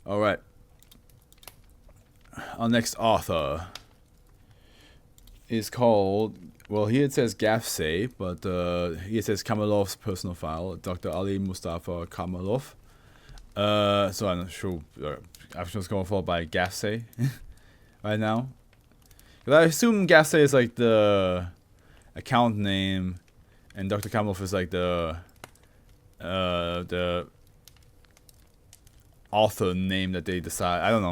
All right. Our next author is called, well, here it says Gafsay, but here it says Kamalov's personal file, Dr. Ali Mustafa Kamalov. So I'm not sure. I'm just going to follow by Gafsay right now. Because I assume Gafsay is like the account name, and Dr. Kamalov is like the author name that they decide. I don't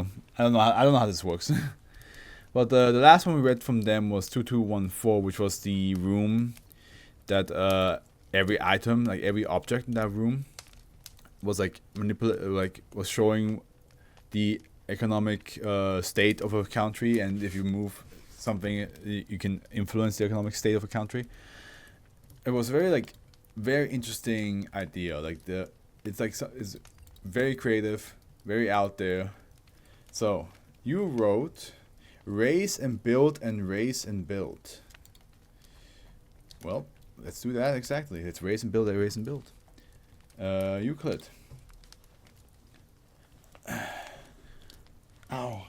know how this works. But the last one we read from them was 2214, which was the room that every item, like every object in that room, was like was showing the economic state of a country, and if you move something, you can influence the economic state of a country. It was very interesting idea. It's very creative, very out there. So you wrote raise and build and raise and build. Well, let's do that exactly. Let's raise and build and raise and build. Euclid. Ow.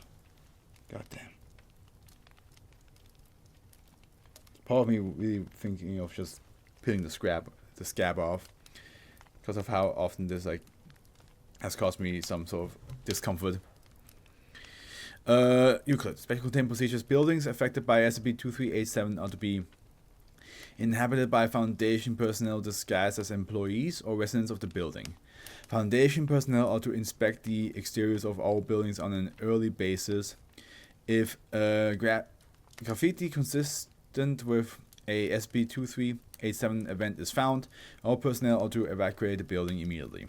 Goddamn. Part of me really thinking of just peeling the scab off, because of how often this has caused me some sort of discomfort. Euclid. Special containment procedures. Buildings affected by SCP-2387 are to be inhabited by Foundation personnel disguised as employees or residents of the building. Foundation personnel are to inspect the exteriors of all buildings on an early basis. If graffiti consistent with a SCP-2387 event is found, all personnel are to evacuate the building immediately.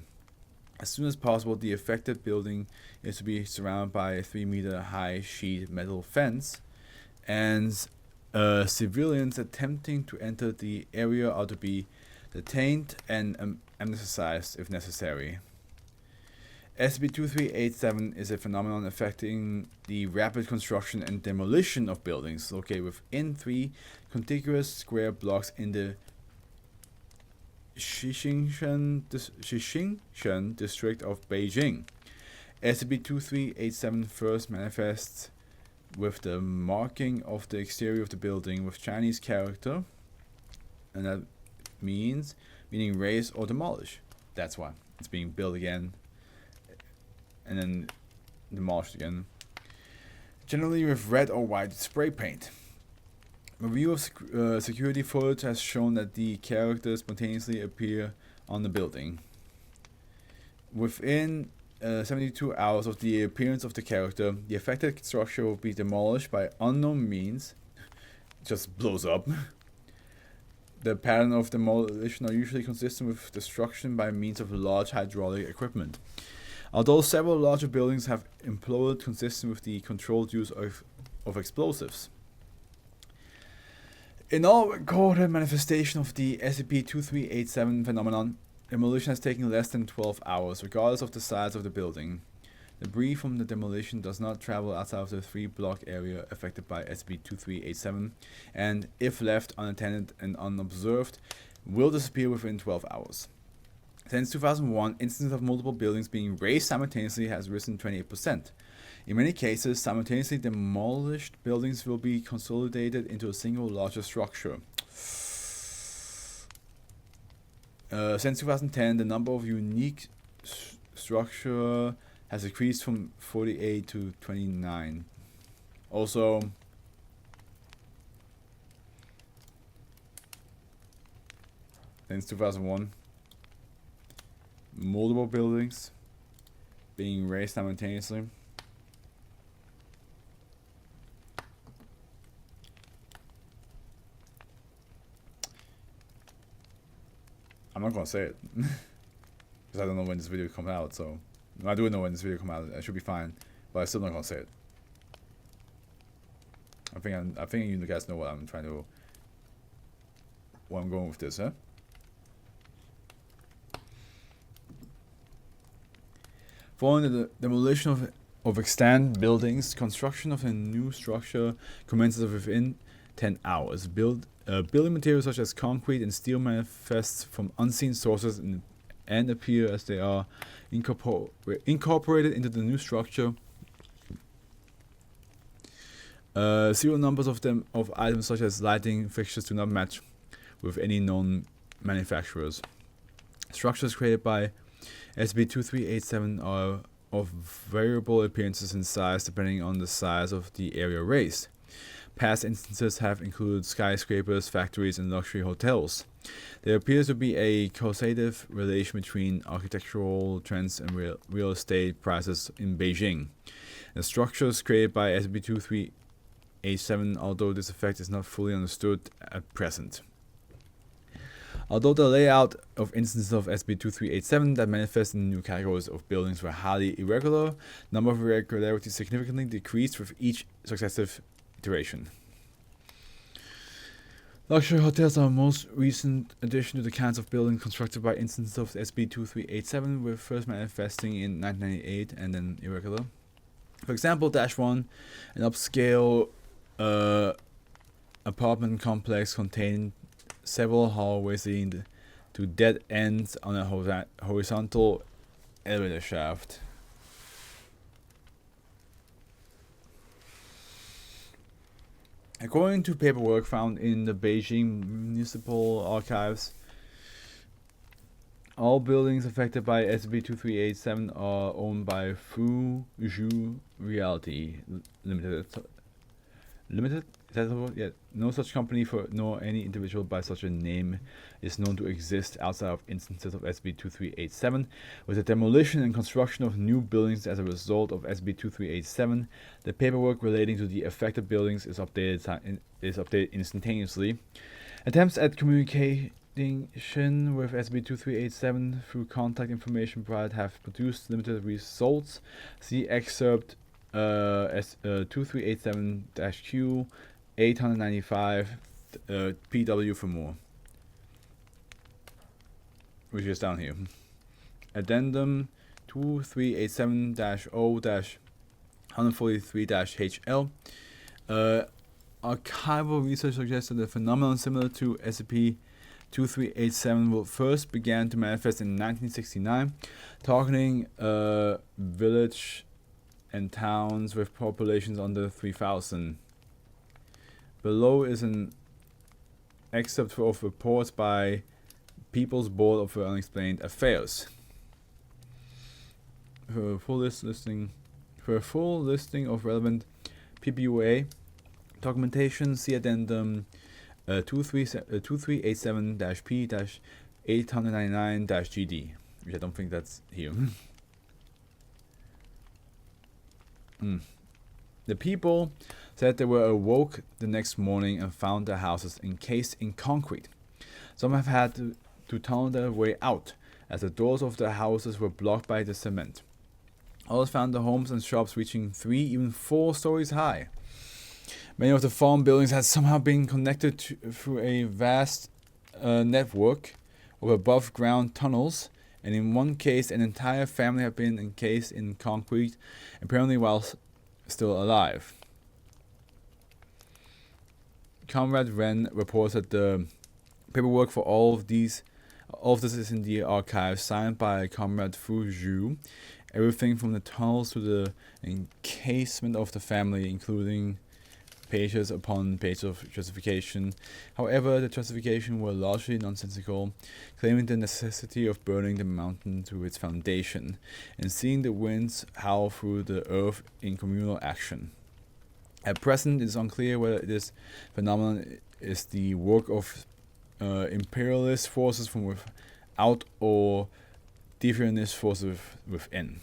As soon as possible, the affected building is to be surrounded by a 3-meter high sheet metal fence, and civilians attempting to enter the area are to be detained and amnesticized if necessary. SCP-2387 is a phenomenon affecting the rapid construction and demolition of buildings located within 3 contiguous square blocks in the Xishingshan district of Beijing. SCP-2387 first manifests with the marking of the exterior of the building with Chinese character, and that meaning raise or demolish. That's why it's being built again and then demolished again. Generally with red or white spray paint. Review of security footage has shown that the characters spontaneously appear on the building. Within 72 hours of the appearance of the character, the affected structure will be demolished by unknown means. It just blows up. The pattern of demolition are usually consistent with destruction by means of large hydraulic equipment. Although several larger buildings have imploded consistent with the controlled use of explosives. In all recorded manifestation of the SCP-2387 phenomenon, demolition has taken less than 12 hours, regardless of the size of the building. Debris from the demolition does not travel outside of the 3-block area affected by SCP-2387, and, if left unattended and unobserved, will disappear within 12 hours. Since 2001, instances of multiple buildings being razed simultaneously has risen 28%. In many cases, simultaneously demolished buildings will be consolidated into a single larger structure. Since 2010, the number of unique structure has increased from 48 to 29. Also, since 2001, multiple buildings being razed simultaneously. I'm not gonna say it because I don't know when this video comes out. So I do know when this video comes out. I should be fine, but I'm still not gonna say it. I think you guys know what I'm going with this, huh? Following the demolition of extant buildings, construction of a new structure commences within 10 hours. Building materials such as concrete and steel manifests from unseen sources and appear as they are incorporated into the new structure. Serial numbers of items such as lighting fixtures do not match with any known manufacturers. Structures created by SCP-2387 are of variable appearances and size depending on the size of the area razed. Past instances have included skyscrapers, factories, and luxury hotels. There appears to be a causative relation between architectural trends and real estate prices in Beijing. The structures created by SCP-2387, although this effect is not fully understood at present. Although the layout of instances of SCP-2387 that manifest in new categories of buildings were highly irregular, the number of irregularities significantly decreased with each successive iteration. Luxury hotels are a most recent addition to the kinds of buildings constructed by instances of SCP-2387, with first manifesting in 1998 and then irregular. For example, -1, an upscale apartment complex contained several hallways leading to dead ends on a horizontal elevator shaft. According to paperwork found in the Beijing Municipal Archives, all buildings affected by SCP-2387 are owned by Fuzhou Realty Limited. Limited? Is that the word? Yeah. No such company nor any individual by such a name is known to exist outside of instances of SCP-2387. With the demolition and construction of new buildings as a result of SCP-2387, the paperwork relating to the affected buildings is updated instantaneously. Attempts at communication with SCP-2387 through contact information provided have produced limited results. See excerpt 2387-Q 895 PW for more, which is down here. Addendum 2387-0-143-HL. Archival research suggests that a phenomenon similar to SCP-2387 first began to manifest in 1969, targeting village and towns with populations under 3,000. Below is an excerpt of reports by People's Board of Unexplained Affairs. For a full listing of relevant PBUA documentation, see Addendum 2387-P-899-GD, which I don't think that's here. The people said they were awoke the next morning and found their houses encased in concrete. Some have had to tunnel their way out, as the doors of their houses were blocked by the cement. Others found their homes and shops reaching 3, even 4 stories high. Many of the farm buildings had somehow been connected through a vast network of above-ground tunnels, and in one case an entire family had been encased in concrete, apparently while still alive. Comrade Ren reports that the paperwork for all of this is in the archive, signed by Comrade Fu Zhu. Everything from the tunnels to the encasement of the family, including pages upon pages of justification. However, the justification were largely nonsensical, claiming the necessity of burning the mountain to its foundation and seeing the winds howl through the earth in communal action. At present, it is unclear whether this phenomenon is the work of imperialist forces from without or deviantist forces within.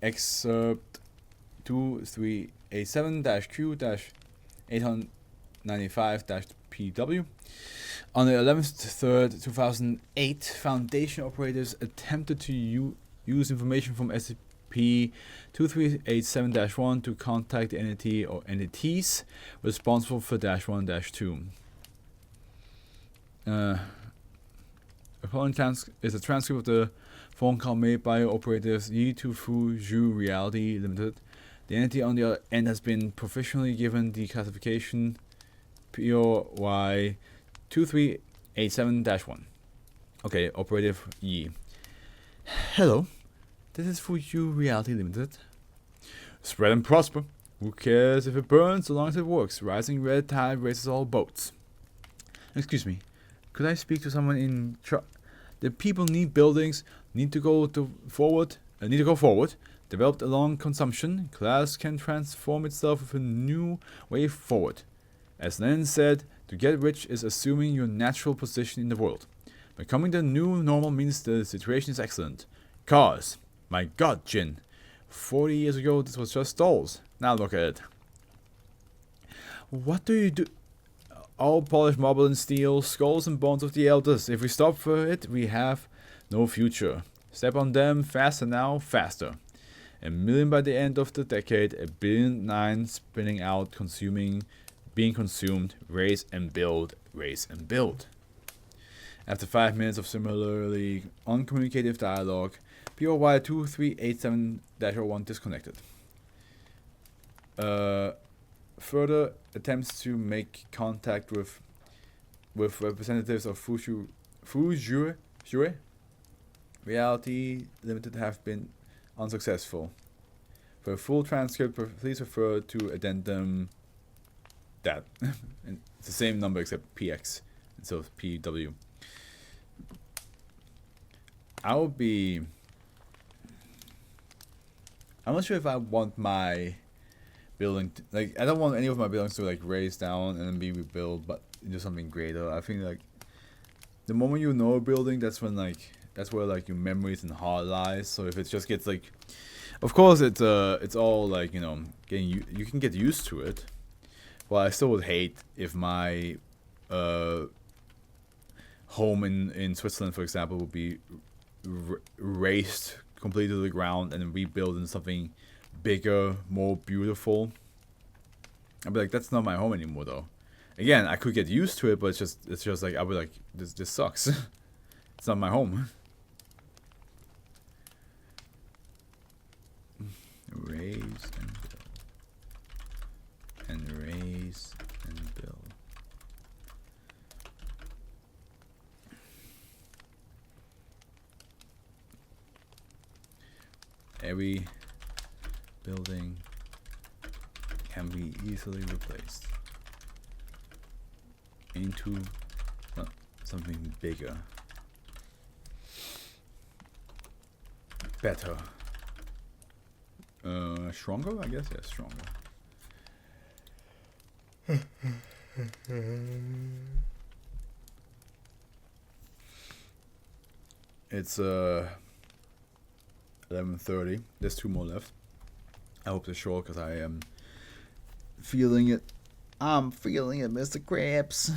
Excerpt 2387-Q-895-PW. On the 11th, 2008, Foundation operators attempted to use information from SCP-2387-1 to contact the entity or entities responsible for -1-2. The following is a transcript of the phone call made by operators Yi to Fuzhou Realty Limited. The entity on the other end has been professionally given the classification POY 2387-1. Okay, Operative E. Hello, this is Fuju Reality Limited. Spread and prosper. Who cares if it burns so long as it works? Rising red tide raises all boats. Excuse me, could I speak to someone in charge? The people need buildings, need to go forward. Developed along consumption, class can transform itself with a new way forward. As Lenin said, to get rich is assuming your natural position in the world. Becoming the new normal means the situation is excellent. Cars. My god, Jin. 40 years ago, this was just dolls. Now look at it. What do you do? All polished marble and steel, skulls and bones of the elders. If we stop for it, we have no future. Step on them, faster now, faster. A million by the end of the decade, 1,000,000,000 spinning out, being consumed, raise and build, raise and build. After 5 minutes of similarly uncommunicative dialogue, POY 2387-01 disconnected. Further attempts to make contact with representatives of Fuju Reality Limited have been unsuccessful. For a full transcript, please refer to addendum that. And it's the same number except PX instead of PW. I'm not sure if I want my building I don't want any of my buildings to raise down and then be rebuilt, but do something greater. I think the moment you know a building, that's where your memories and heart lies. So if it just gets of course it's all you can get used to it. Well, I still would hate if my home in Switzerland, for example, would be razed completely to the ground and then rebuild in something bigger, more beautiful. I'd be like, that's not my home anymore, though. Again, I could get used to it, but it's just I'll be like, this sucks. It's not my home. Raise and build. And raise and build. Every building can be easily replaced into something bigger, better, stronger, I guess. Yeah, stronger. It's 11:30. There's 2 more left. I hope they're short because I am feeling it. I'm feeling it, Mr. Krabs.